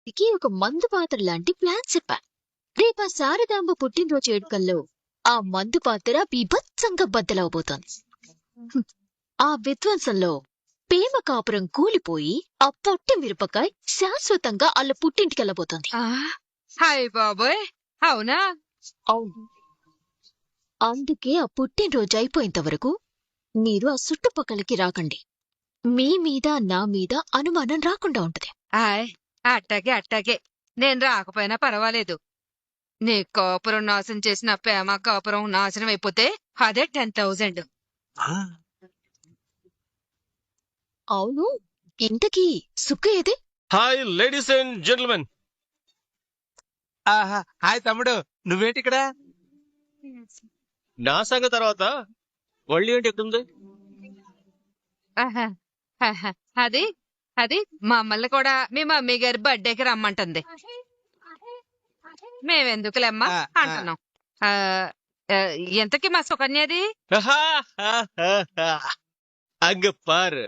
చేతికి ఒక మందు పాత్ర లాంటి ప్లాన్ చెప్పా. రేపా శారదాంబ పుట్టినరోజు వేడుకల్లో ఆ మందు పాత్ర బీభత్సంగా బద్దలవబోతోంది. ఆ విధ్వంసంలో ప్రేమ కాపురం కూలిపోయి ఆ పొట్టి మిరపకాయ శాశ్వతంగా అల్ల పుట్టింటికెళ్ళబోతోంది. హాయ్ బాబోయ్, అవునా? అవును. అందుకే ఆ పుట్టినరోజు అయిపోయేంత వరకు మీరు ఆ చుట్టుపక్కలకి రాకండి. మీ మీద నా మీద అనుమానం రాకుండా ఉంటది. అట్టాగే అట్టాగే, నేను రాకపోయినా పర్వాలేదు. నీ కాపురం నాశనం చేసిన ప్రేమ కాపురం నాశనం అయిపోతే అదే 10,000. అవును, ఇంతకీ సుక్కు ఏది? Hi ladies and gentlemen. Hi తమ్ముడు, నువ్వేంటి ఇక్కడ? నా సంగతి తర్వాత వళ్ళీ ఏంటి ఎక్కడుంది? ఆహా, ఆహా, అది అది మమ్మల్ని కూడా మీ మమ్మీ గారి బర్త్డేకి రమ్మంటుంది. మేమెందుకులేమ్మా అంటున్నాం. ఎంతకి మా సుకన్యది? అగ్గ పారు.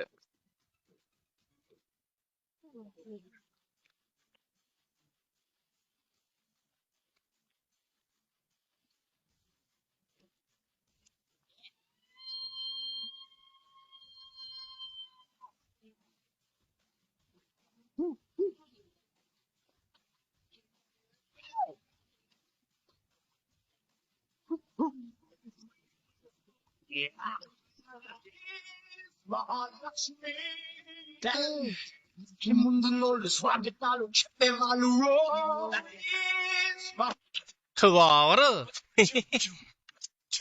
వావరు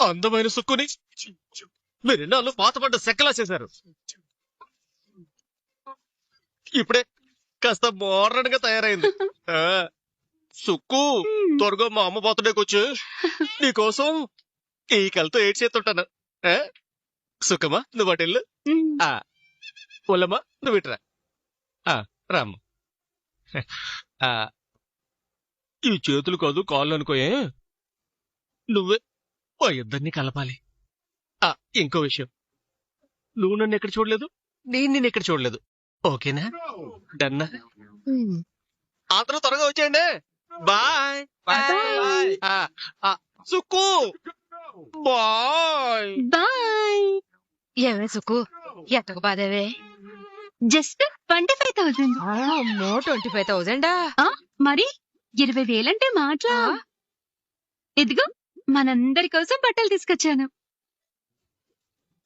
అందమైన సుక్కుని మీరెన్నాళ్ళు పాతపడ్డ సెక్కలా చేశారు. ఇప్పుడే కాస్త మోడర్న్ గా తయారైంది. సుక్కు, త్వరగా మా అమ్మ బర్త్డేకి వచ్చి నీకోసం ఈ కలతో ఏడ్చేస్తుంటాను. సుఖమా నువ్వు అటెళ్ళు. పొలమ్మా నువ్వు ఇట్రా. రామ్మ. ఈ చేతులు కాదు కాళ్ళు అనుకోయే, నువ్వే ఓ ఇద్దరిని కలపాలి. ఇంకో విషయం, నువ్వు నన్ను ఎక్కడ చూడలేదు, నేను ఎక్కడ చూడలేదు. ఓకేనా? డన్నా? అందరూ త్వరగా వచ్చేయండి. Bye bye. Sukku bye bye. ఏమే సుకు, ఎట్టకు బాధేవే? జస్ట్ 25,000. అమ్మో, 25,000? మరి 20,000 అంటే మాట. ఇదిగో మనందరి కోసం బట్టలు తీసుకొచ్చాను.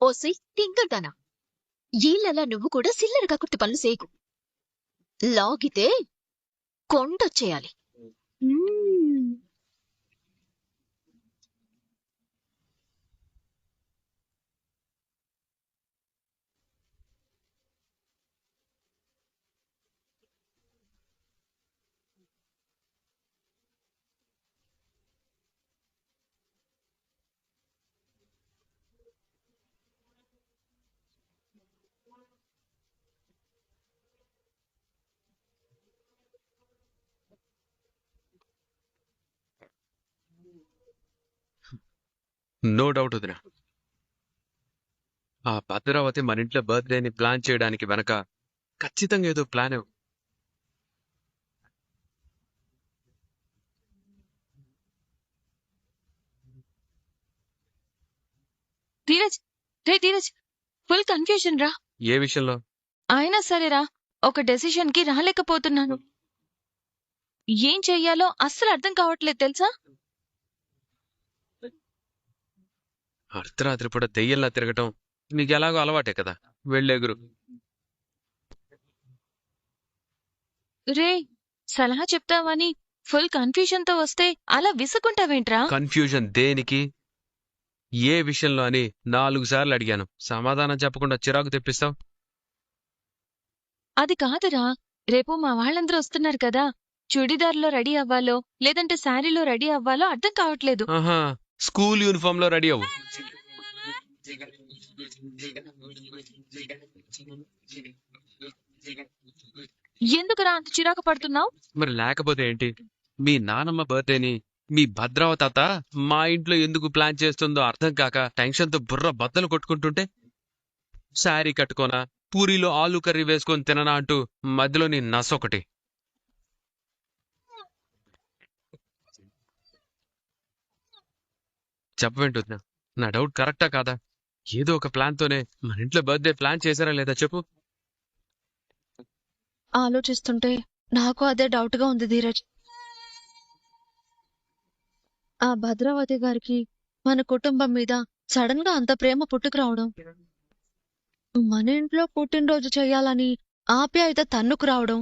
ఓసి తింగర్దానా, ఈళ్ళలా నువ్వు కూడా సిల్లరగా కుర్తి పనులు చేయకు. లాగితే కొండొచ్చేయాలి. నో డౌట్ వదినా, ఆ భద్రావతి మన ఇంట్లో బర్త్డేని ప్లాన్ చేయడానికి వెనక ఖచ్చితంగా ఏదో ప్లాన్. ధీరజ్, ఫుల్ కన్ఫ్యూజన్ రా. ఏ విషయంలో? అయినా సరేరా, ఒక డెసిషన్ కి రాలేకపోతున్నాను. ఏం చెయ్యాలో అస్సలు అర్థం కావట్లేదు తెలుసా? అర్ధరాత్రి పూట దెయ్యంలా తిరగటం నీకు ఎలాగో అలవాటే కదా, వెళ్ళేగురు. రే, సలహా చెప్తావని ఫుల్ కన్ఫ్యూజన్ తో వస్తే అలా విసుకుంటావేంట్రా? కన్ఫ్యూజన్ దేనికి, ఏ విషయంలో అని 4 సార్లు అడిగాను, సమాధానం చెప్పకుండా చిరాకు తెప్పిస్తావు. అది కాదురా, రేపు మా వాళ్ళందరూ వస్తున్నారు కదా, చుడిదార్లో రెడీ అవ్వాలో లేదంటే శారీలో రెడీ అవ్వాలో అర్థం కావట్లేదు. ఆహా, స్కూల్ యూనిఫామ్ లో రెడీ అవ్వు. ఎందుకురా అంత చిరాకు పడుతున్నావు? మరి లేకపోతే ఏంటి, మీ నానమ్మ బర్త్డేని మీ భద్రావతాత మా ఇంట్లో ఎందుకు ప్లాన్ చేస్తుందో అర్థం కాక టెన్షన్ తో బుర్ర బద్దలు కొట్టుకుంటుంటే, శారీ కట్టుకోనా, పూరీలో ఆలు కర్రీ వేసుకొని తిననా అంటూ మధ్యలో నీ నసొకటి. చెప్పవేంటి వదినా? నా డౌట్ కరెక్టా కాదా? ఏదో ఒక ప్లాన్ తోనే మన ఇంట్లో బర్త్డే ప్లాన్ చేశారా లేదా చెప్పు. ఆలోచిస్తుంటే నాకు అదే డౌట్ గా ఉంది ధీరజ్. ఆ భద్రావతి గారికి మన కుటుంబం మీద సడన్ గా అంత ప్రేమ పుట్టుకురావడం, మన ఇంట్లో పుట్టినరోజు చేయాలని ఆప్యాయత తన్నుకు రావడం,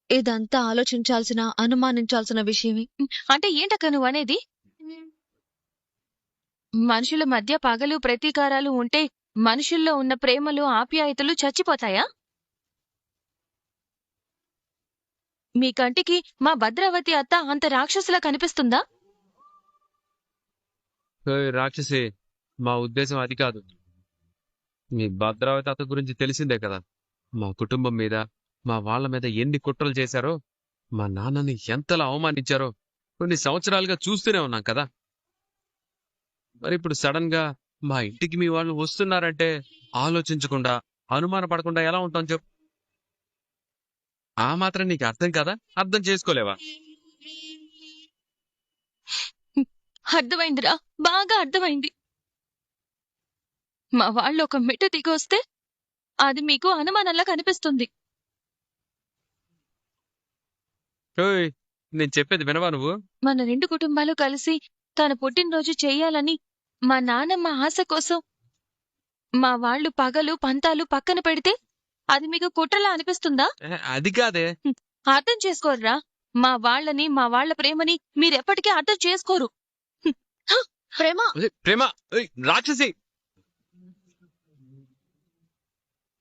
ఇదంతా ఆలోచించాల్సిన అనుమానించాల్సిన విషయమే. అంటే ఏంటక్క నువ్వు అనేది? మనుషుల మధ్య పగలు ప్రతీకారాలు ఉంటే మనుషుల్లో ఉన్న ప్రేమలు ఆప్యాయతలు చచ్చిపోతాయా? మీ కంటికి మా భద్రావతి అత్త అంత రాక్షసులా కనిపిస్తుందా? ఏయ్ రాక్షసి, మా ఉద్దేశం అది కాదు. మీ భద్రావతి అత్త గురించి తెలిసిందే కదా. మా కుటుంబం మీద, మా వాళ్ళ మీద ఎన్ని కుట్రలు చేశారో, మా నాన్నని ఎంతలా అవమానించారో కొన్ని సంవత్సరాలుగా చూస్తూనే ఉన్నాం కదా. మరి ఇప్పుడు సడన్ గా మా ఇంటికి మీ వాళ్ళు వస్తున్నారంటే ఆలోచించకుండా, అనుమాన పడకుండా ఎలా ఉంటాం చెప్పు. ఆ మాత్రం నీకు అర్థం కదా? అర్థం చేసుకోలేవా? అర్థమైందిరా, బాగా అర్థమైంది. మా వాళ్ళు ఒక మెట్టు దిగొస్తే అది మీకు అనుమానంలా కనిపిస్తుంది. ఓయ్, నేను చెప్పేది వినవా నువ్వు? మన రెండు కుటుంబాలు కలిసి తన పుట్టినరోజు చెయ్యాలని మా నాన్నమ్మ ఆశ కోసం మా వాళ్ళు పగలు పంతాలు పక్కన పెడితే అది మీకు కుట్రలా అనిపిస్తుందా? అది కాదే. అర్థం చేసుకోర్రా. మా వాళ్ళని, మా వాళ్ళ ప్రేమని మీరెప్పటికీ అర్థం చేసుకోరు. ప్రేమ ప్రేమ, రాక్షసి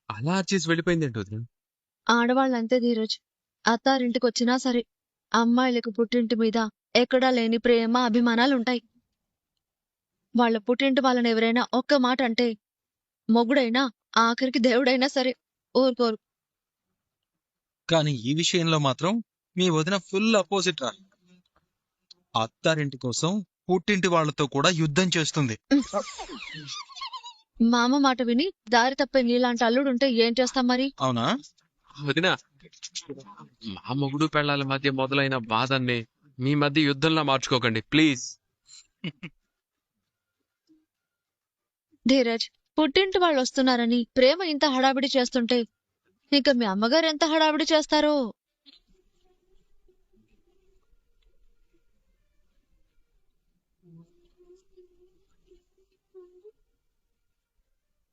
అలా చేసి వెళ్ళిపోయిందేంటి వదిన? ఆడవాళ్ళంతే ధీరజ్. అత్తారింటికొచ్చినా సరే అమ్మాయిలకు పుట్టింటి మీద ఎక్కడా లేని ప్రేమ అభిమానాలుంటాయి. వాళ్ళ పుట్టింటి వాళ్ళని ఎవరైనా ఒక్క మాట అంటే మొగుడైనా ఆఖరికి దేవుడైనా సరే ఊరుకోరు. కానీ ఈ విషయంలో మాత్రం మీ వదిన ఫుల్ అపోజిట్ రా. అత్తారింటి కోసం పుట్టింటి వాళ్లతో కూడా యుద్ధం చేస్తుంది. మామ మాట విని దారి తప్పే నీలాంటి అల్లుడుంటే ఏం చేస్తాం మరి? అవునా? వదిన, మా మొగుడు పెళ్ళాల మధ్య మొదలైన బాధల్ని మీ మధ్య యుద్ధంలా మార్చుకోకండి ప్లీజ్. ధీరజ్, పుట్టింటి వాళ్ళు వస్తున్నారని ప్రేమ ఇంత హడావిడి చేస్తుంటే ఇక మీ అమ్మగారు ఎంత హడావిడి చేస్తారో.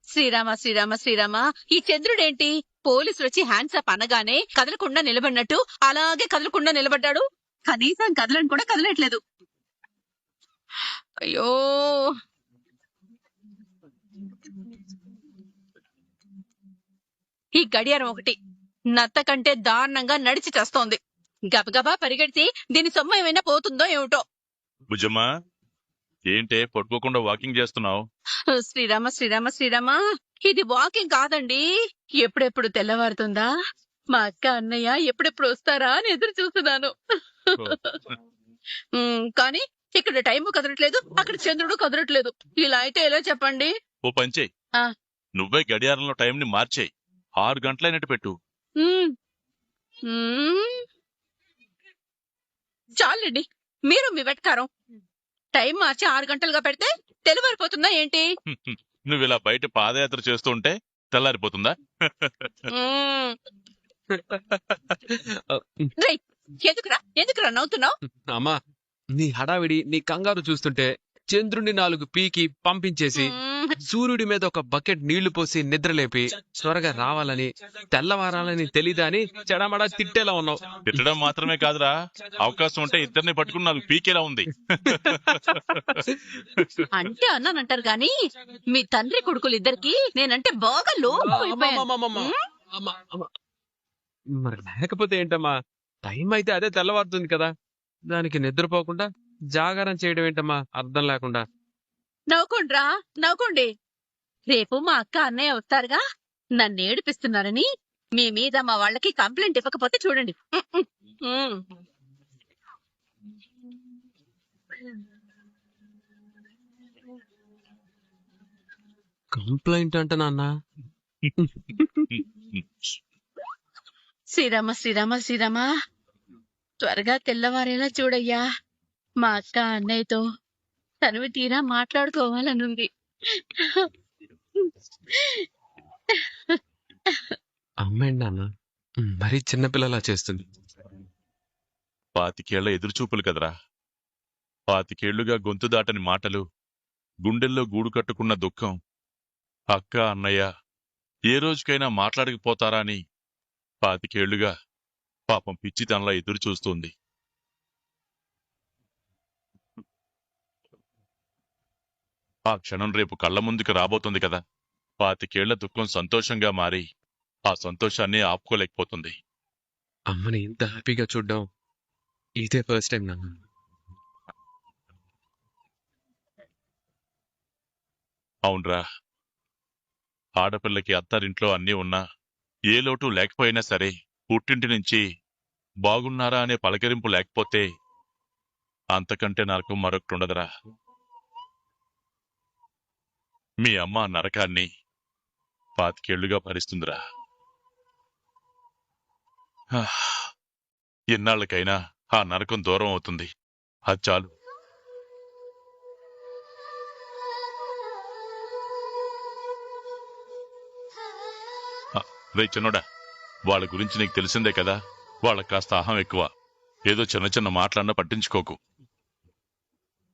శ్రీరామ శ్రీరామ శ్రీరామ, ఈ చంద్రుడేంటి పోలీసులు వచ్చి హ్యాండ్స్ అప్ అనగానే కదలకుండా నిలబడినట్టు అలాగే కదలకుండా నిలబడ్డాడు. కనీసం కదలని కూడా కదలట్లేదు. అయ్యో, ఈ గడియారం ఒకటి నత్త కంటే దారుణంగా నడిచి చేస్తోంది. గబగబా పరిగెడితే దీని సొమ్ము ఏమైనా పోతుందో ఏమిటో. భుజమ్మా, ఏంటే పట్టుకోకుండా వాకింగ్ చేస్తున్నావు? శ్రీరామ శ్రీరామ శ్రీరామ, ఇది వాకింగ్ కాదండి. ఎప్పుడెప్పుడు తెల్లవారుతుందా, మా అక్క అన్నయ్య ఎప్పుడెప్పుడు వస్తారా అని ఎదురు చూస్తున్నాను. కానీ ఇక్కడ టైం కదలట్లేదు, అక్కడ చంద్రుడు కదలట్లేదు. ఇలా అయితే ఎలా చెప్పండి? ఓ పంచేయి, ఆ. నువ్వే గడియారంలో టైం ని మార్చేయి. 6 గంటలైనట్టు పెట్టు. చాలండి, మీరు మీ వెటకారం. టైం మార్చి 6 గంటలుగా పెడితే తెల్లవారిపోతుందా ఏంటి? నువ్వు ఇలా బయట పాదయాత్ర చేస్తుంటే తెల్లారిపోతుందా? ఎందుకురా నవ్వుతున్నావు? అమ్మా, నీ హడావిడి, నీ కంగారు చూస్తుంటే చంద్రుని 4 పీకి పంపించేసి సూర్యుడి మీద ఒక బకెట్ నీళ్లు పోసి నిద్రలేపి త్వరగా రావాలని, తెల్లవారాలని తెలీదా అని చెడమడా తిట్టేలా ఉన్నావు. తిట్టడం మాత్రమే కాదురా, అవకాశం ఉంటే ఇద్దరిని పట్టుకుని 4 పీకేలా ఉంది. అంటే అన్నానంటారు గాని మీ తండ్రి కొడుకులు ఇద్దరికి నేనంటే బాగా మరి లేకపోతే ఏంటమ్మా, టైం అయితే అదే తెల్లవారుతుంది కదా. దానికి నిద్రపోకుండా జాగారం చేయడం ఏంటమ్మా అర్థం లేకుండా. నవ్వుకోండ్రా, నవ్వుకోండి. రేపు మా అక్క అన్నయ్య వస్తారుగా, నన్ను ఏడిపిస్తున్నారని మీ మీద మా వాళ్ళకి కంప్లైంట్ ఇవ్వకపోతే చూడండి. కంప్లైంట్ అంట నాన్న. శ్రీరామ శ్రీరామ తనివి తీరా మాట్లాడుకోవాలనుంది. అమ్మేంటి నాన్న మరీ చిన్నపిల్లలా చేస్తుంది. 25 ఏళ్ల ఎదురుచూపులు కదరా. 25 ఏళ్లుగా గొంతు దాటని మాటలు, గుండెల్లో గూడు కట్టుకున్న దుఃఖం, అక్క అన్నయ్య ఏ రోజుకైనా మాట్లాడకపోతారా అని 25 ఏళ్లుగా పాపం పిచ్చితనంలా ఎదురు చూస్తుంది. ఆ క్షణం రేపు కళ్ళ ముందుకు రాబోతుంది కదా. 25 ఏళ్ల దుఃఖం సంతోషంగా మారి ఆ సంతోషాన్ని ఆపుకోలేకపోతుంది. అమ్మని ఇంత హ్యాపీగా చూడ్డం ఇదే ఫస్ట్ టైం నాన్న. అవునరా, ఆడపిల్లకి అత్తారింట్లో అన్నీ ఉన్నా, ఏ లోటు లేకపోయినా సరే, పుట్టింటి నుంచి బాగున్నారా అనే పలకరింపు లేకపోతే అంతకంటే నరకం మరొకటి ఉండదురా. మీ అమ్మ ఆ నరకాన్ని 25 ఏళ్లుగా భరిస్తుందిరా. ఎన్నాళ్ళకైనా ఆ నరకం దూరం అవుతుంది. అది చాలు. రే చిన్నోడా, వాళ్ళ గురించి నీకు తెలిసిందే కదా. వాళ్ళకి కాస్త అహం ఎక్కువ. ఏదో చిన్న చిన్న మాటలన్నా పట్టించుకోకు.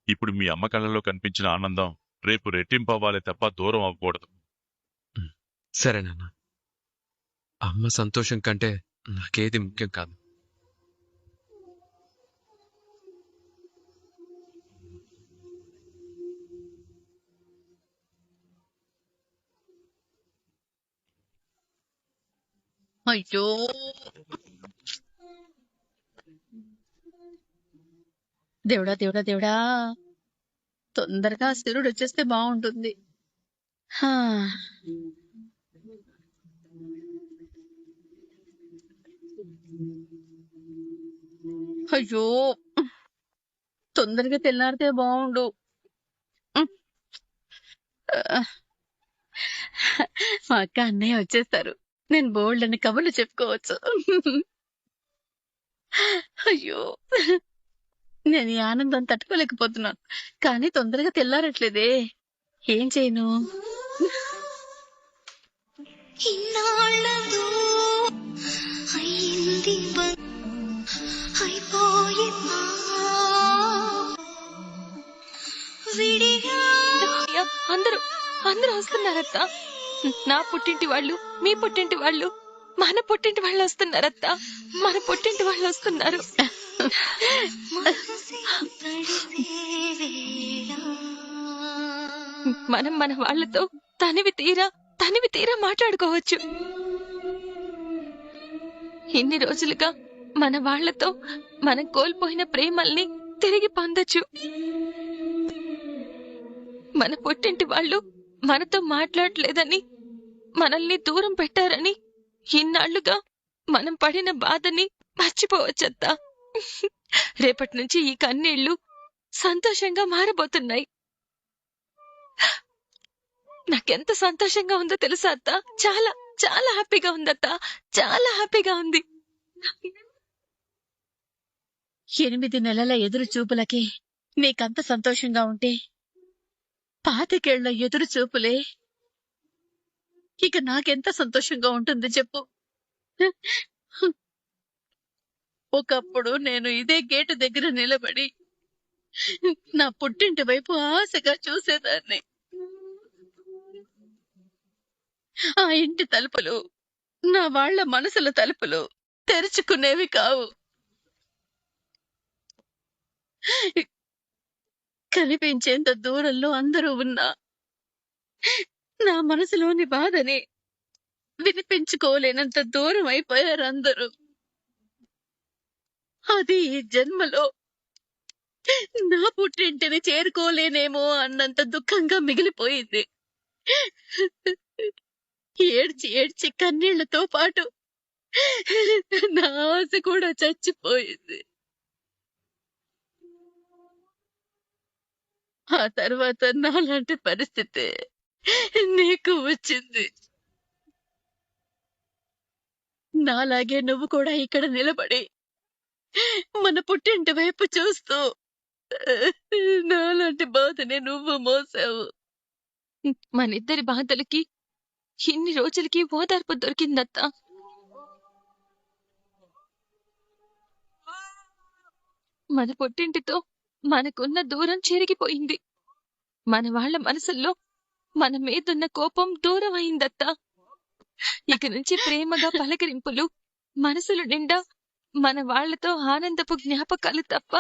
ఇప్పుడు మీ అమ్మ కళ్ళలో కనిపించిన ఆనందం రేపు రెట్టింపు అవ్వాలే తప్ప దూరం అవ్వకూడదు. సరే నాన్న. అమ్మ సంతోషం కంటే నాకేది ముఖ్యం కాదు. అయ్యో, దేవుడా దేవుడా దేవుడా, తొందరగా సూర్యుడు వచ్చేస్తే బాగుంటుంది. హా. అయ్యో, తొందరగా తెల్లారితే బాగుండు. మా అక్క అన్నయ్య వచ్చేస్తారు. నేను బోల్డ్ అని కబుర్లు చెప్పుకోవచ్చు. అయ్యో, నేను ఈ ఆనందం తట్టుకోలేకపోతున్నాను. కానీ తొందరగా తెల్లారట్లేదే. ఏం చేయను? అందరూ అందరూ వస్తున్నారత్తా. నా పుట్టింటి వాళ్ళు, మీ పుట్టింటి వాళ్ళు, మన పుట్టింటి వాళ్ళు వస్తున్నారత్తా. మన పుట్టింటి వాళ్ళు వస్తున్నారు. మనం మన వాళ్ళతో తనివి తీరా మాట్లాడుకోవచ్చు. ఇన్ని రోజులుగా మన వాళ్లతో మనం కోల్పోయిన ప్రేమల్ని తిరిగి పొందొచ్చు. మన పుట్టింటి వాళ్ళు మనతో మాట్లాడలేదని, మనల్ని దూరం పెట్టారని ఇన్నాళ్లుగా మనం పడిన బాధని మర్చిపోవచ్చత్తా. రేపటి నుంచి ఈ కన్నీళ్లు సంతోషంగా మారబోతున్నాయి. నాకెంత సంతోషంగా ఉందో తెలుసా అత్త? చాలా చాలా హ్యాపీగా ఉందత్తా. చాలా హ్యాపీగా ఉంది. 8 నెలల ఎదురు చూపులకి నీకంత సంతోషంగా ఉంటే 25 ఏళ్ల ఎదురు చూపులే ఇక నాకెంత సంతోషంగా ఉంటుంది చెప్పు. ఒకప్పుడు నేను ఇదే గేటు దగ్గర నిలబడి నా పుట్టింటి వైపు ఆశగా చూసేదాన్ని. ఆ ఇంటి తలుపులు నా వాళ్ళ మనసుల తలుపులు తెరుచుకునేవి కావు. కనిపించేంత దూరంలో అందరూ ఉన్నా నా మనసులోని బాధని వినిపించుకోలేనంత దూరం అయిపోయారు అందరూ. అది ఈ జన్మలో నా పుట్టింటిని చేరుకోలేనేమో అన్నంత దుఃఖంగా మిగిలిపోయింది. ఏడ్చి ఏడ్చి కన్నీళ్లతో పాటు నా ఆశ కూడా చచ్చిపోయింది. ఆ తర్వాత నాలాంటి పరిస్థితి నీకు వచ్చింది. నాలాగే నువ్వు కూడా ఇక్కడ నిలబడి మన పుట్టింటి వైపు చూస్తూ నాలాంటి బాధనే నువ్వు మోసావు. మనిద్దరి బాధలకి ఇన్ని రోజులకి ఓదార్పు దొరికిందత్తా. మన పుట్టింటితో మనకున్న దూరం చెరిగిపోయింది. మన వాళ్ళ మనసుల్లో మన మీదున్న కోపం దూరం అయిందత్తా. ఇక నుంచి ప్రేమగా పలకరింపులు, మనసులు నిండా మన వాళ్లతో ఆనందపు జ్ఞాపకాలు తప్ప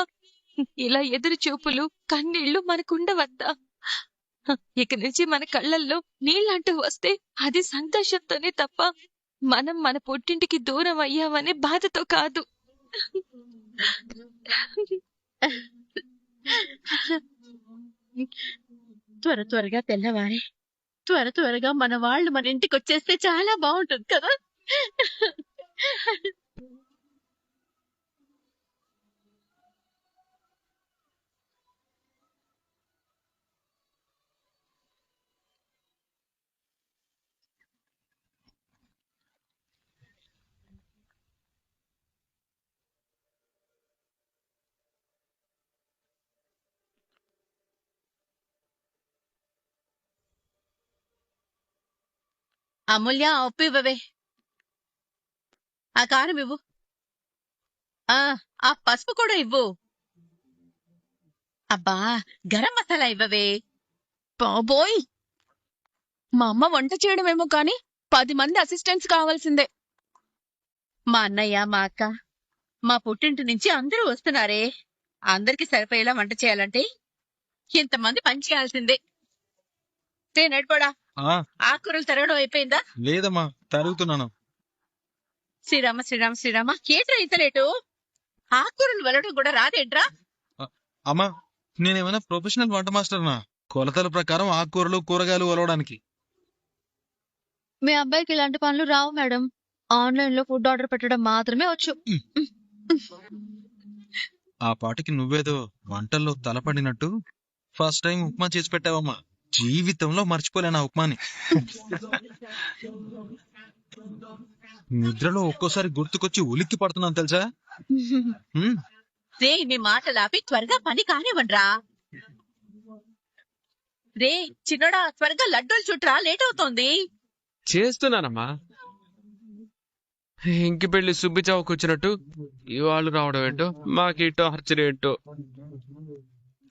ఇలా ఎదురు చూపులు, కన్నీళ్లు మనకుండవత్తా. ఇక నుంచి మన కళ్ళల్లో నీళ్ళంటూ వస్తే అది సంతోషంతోనే తప్ప మనం మన పుట్టింటికి దూరం అయ్యామనే బాధతో కాదు. త్వరగా తెల్లవారి త్వరగా మన వాళ్ళు మన ఇంటికి వచ్చేస్తే చాలా బాగుంటుంది కదా. అమూల్య, ఆ ఉప్పు ఇవ్వవే. ఆ కారం ఇవ్వు. ఆ పసుపు కూడా ఇవ్వు. అబ్బా, గరం మసాలా ఇవ్వవే. బాబోయ్, మా అమ్మ వంట చేయడమేమో కాని 10 మంది అసిస్టెంట్స్ కావాల్సిందే. మా అన్నయ్య, మా అక్క, మా పుట్టింటి నుంచి అందరూ వస్తున్నారే. అందరికి సరిపోయేలా వంట చేయాలంటే ఇంతమంది పని చేయాల్సిందే. నడిపోడా, ఆ ఆకుకూరలు తరగడం అయిపోయిందా? లేదమ్మా, తరుగుతున్నాను. శ్రీరామ ఏట్రా ఇంత లేటు? ఆకుకూరలు వెళ్ళడం కూడా రాదేంట్రా? అమ్మా, నేనేమైనా ప్రొఫెషనల్ వంట మాస్టర్నా? కొలతల ప్రకారం ఆకుకూరలు, కూరగాయలు ఒలవడానికి. మీ అబ్బాయికి ఇలాంటి పనులు రావు మేడం. ఆన్లైన్ లో ఫుడ్ ఆర్డర్ పెట్టడం మాత్రమే వచ్చు. ఆ పాటికి నువ్వేదో వంటల్లో తలపడినట్టు ఫస్ట్ టైం ఉప్మా చేసి పెట్టావమ్మా. జీవితంలో మర్చిపోలేనా ఉప్మాని. నిద్రలో ఒక్కోసారి గుర్తుకొచ్చి ఉలిక్కి పడుతున్నాను తెలుసా. రే, మీ మాటలాపి త్వరగా పని కానివ్వండ్రా. రే చిన్నోడా, త్వరగా లడ్డూలు చుట్రా, లేట్ అవుతోంది. చేస్తున్నానమ్మా. ఇంకి పెళ్లి సుబ్బి చావుకు వచ్చినట్టు ఇవాళ్ళు రావడం ఏంటో, మాకి టార్చర్ ఏంటో.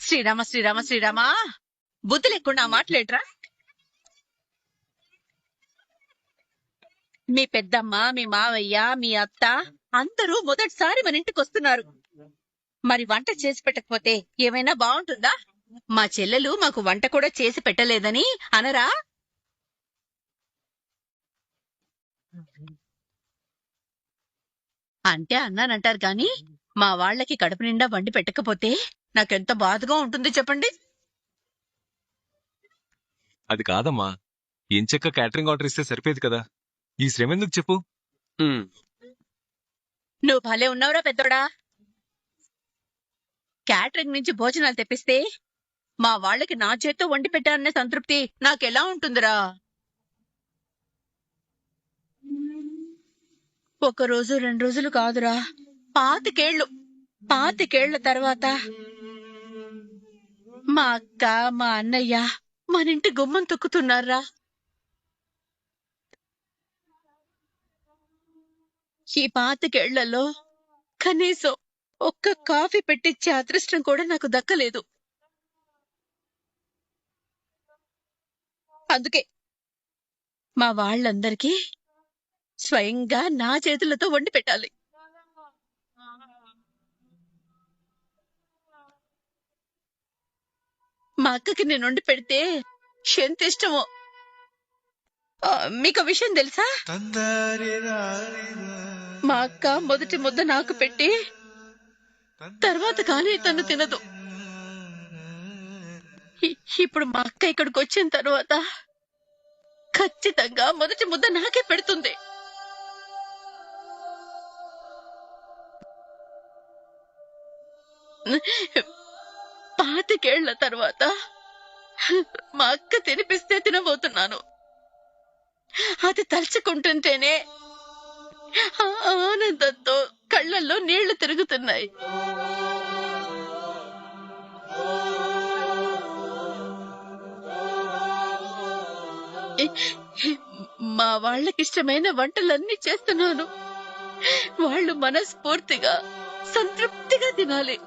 శ్రీరామ బుద్ధి లేకుండా మాటలేట్రా. మీ పెద్దమ్మ, మీ మావయ్య, మీ అత్త అందరూ మొదటిసారి మన ఇంటికి వస్తున్నారు. మరి వంట చేసి పెట్టకపోతే ఏమైనా బాగుంటుందా? మా చెల్లెలు మాకు వంట కూడా చేసి పెట్టలేదని అనరా? అంటే అన్నానంటారు గాని మా వాళ్ళకి కడుపు నిండా వండి పెట్టకపోతే నాకెంత బాధగా ఉంటుంది చెప్పండి. అది కాదమ్మా, ఎంచక్క క్యాటరింగ్ ఆర్డర్ ఇస్తే సరిపోయేది కదా. ఈ శ్రమ ఎందుకు చెప్పు. నువ్వు భలే ఉన్నావురా పెద్దోడా. క్యాటరింగ్ నుంచి భోజనాలు తెప్పిస్తే మా వాళ్ళకి నా చేత్తో వండి పెట్టాననే సంతృప్తి నాకెలా ఉంటుందిరా? 1 రోజు 2 రోజులు కాదురా, 25 ఏళ్ల తర్వాత మా అక్క, మా అన్నయ్య మన ఇంటి గుమ్మం తొక్కుతున్నారా. ఈ 25 ఏళ్లలో కనీసం ఒక్క కాఫీ పెట్టించే అదృష్టం కూడా నాకు దక్కలేదు. అందుకే మా వాళ్ళందరికీ స్వయంగా నా చేతులతో వండి పెట్టాలి. మా అక్కకి నేను వండి పెడితే ఎంత ఇష్టమో. మీకు విషయం తెలుసా? మా అక్క మొదటి ముద్ద నాకు పెట్టి తర్వాత కానీ తను తినదు. ఇప్పుడు మా అక్క ఇక్కడికి వచ్చిన తర్వాత ఖచ్చితంగా మొదటి ముద్ద నాకే పెడుతుంది. పాతికేళ్ల తర్వాత మా అక్క తినిపిస్తే తినబోతున్నాను. అది తలుచుకుంటుంటేనే ఆనందంతో కళ్ళల్లో నీళ్లు తిరుగుతున్నాయి. మా వాళ్ళకిష్టమైన వంటలన్నీ చేస్తున్నాను. వాళ్ళు మనస్ఫూర్తిగా సంతృప్తిగా తినాలి.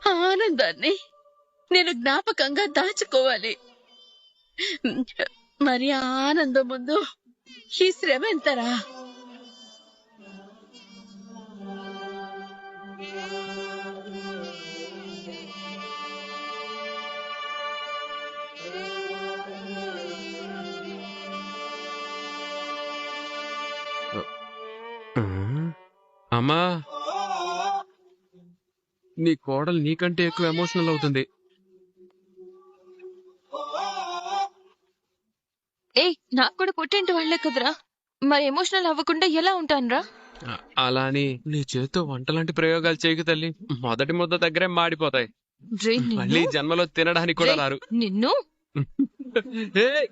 ఆ ఆనందాన్ని నేను జ్ఞాపకంగా దాచుకోవాలి. మరి ఆ ఆనందం ముందు ఈ శ్రమ ఎంతరా? అమ్మా, నీ కోడలు నీకంటే ఎక్కువ ఎమోషనల్ అవుతుంది. ఏయ్, నాకు కూడా పుట్టింటి వాళ్లే కదరా, మరి ఎమోషనల్ అవ్వకుండా ఎలా ఉంటానురా? అలా అని నీ చేతితో వంటలాంటి ప్రయోగాలు చేయకు తల్లి. మొదటి ముద్ద దగ్గరే మాడిపోతాయి. రేయ్, నిన్ను- మళ్ళీ జన్మలో తినడానికి కూడా రేయ్, రారు. నిన్ను ఏయ్!